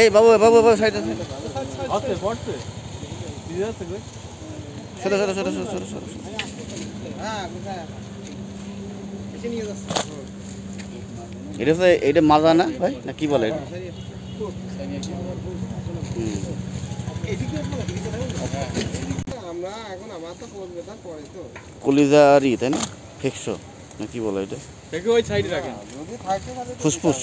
এই বাবু বাবু বাবু সাইডে সরো সরো সরো সরো সরো সরো। এটা হচ্ছে এটা মাজা না ভাই, না কি বলে এটা? কলিজারি তাই না, ফেকশো না কি বলে এটা? ফুসফুস।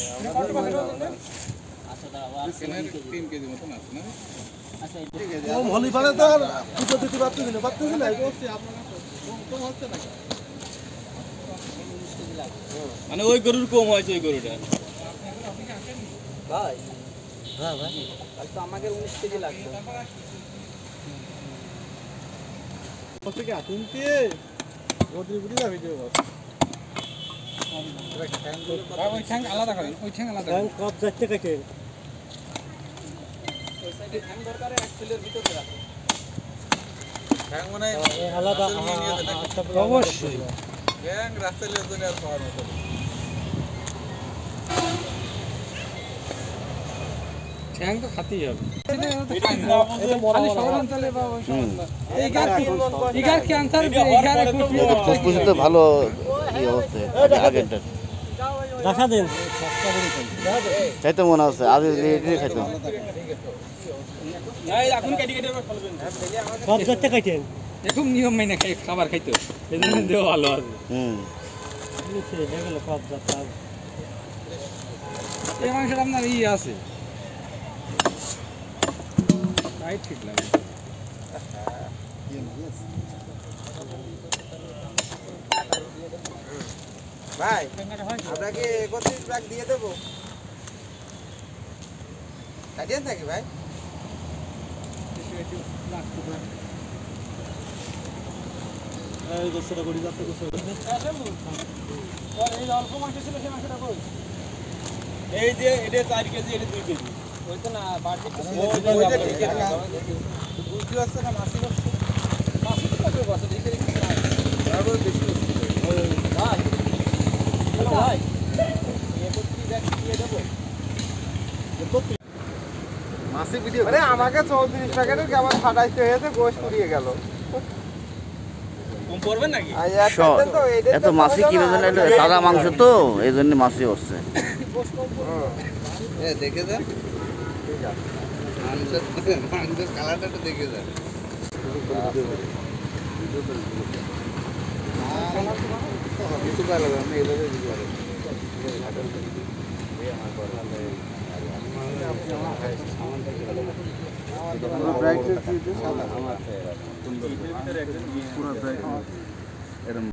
মানে ওই গরুর কম হয়েছে ওই গরুটা ভাই। হ্যাঁ ভাই, তো আমাকে 19 কেজি লাগবে। আলাদা করেন, ওই ঠ্যাং আলাদা করেন। কত যাচ্ছে কাটে? ওই সাইডে ঠ্যাং দরকার, অ্যাক্সেলের ভিতরে রাখো। ঠ্যাং মানে আলাদা অবশ্যই। ঠ্যাং রাস্তালের জন্য আর পাওয়ার মতো। ঠ্যাং তো খাতেই হবে। ফুসফুস তো ভালো অবস্থা আগেরটা খাইতে মনে হচ্ছে, আজ খাইতে খুব নিয়ম মেনে খাবার খাইতো, ভালো আছে। এই মাংসটা আপনার ই আছে ঠিক লাগে। ভাই আপনাকে 31 লাখ দিয়ে দেবো, কাটিয়ে থাকি ভাই। এই যে এটা 4 কেজি, এটা 2 কেজি। ওই তো না বাড়তি বুঝতে পারছে না, মাসি করছে মাসি তো কবে বসে দেখে দেখে তারপর বেশি ভাই। হ্যালো ভাই, এ করতে দেখ দিয়ে দেবো মাসি ভিডিও। আরে আমাকে 34 প্যাকেটের কেমন ফাটাইতে হয়েছে, গোশ পুড়িয়ে গেল। কম পড়বে নাকি? এত মাছি কি তাজা মাংস তো এই জন্য মাছি হচ্ছে। দেখে যান মাংসের কালারটা একটু দেখে যান। কিছু ভালো আমি এইভাবে দিতে পারি। আমার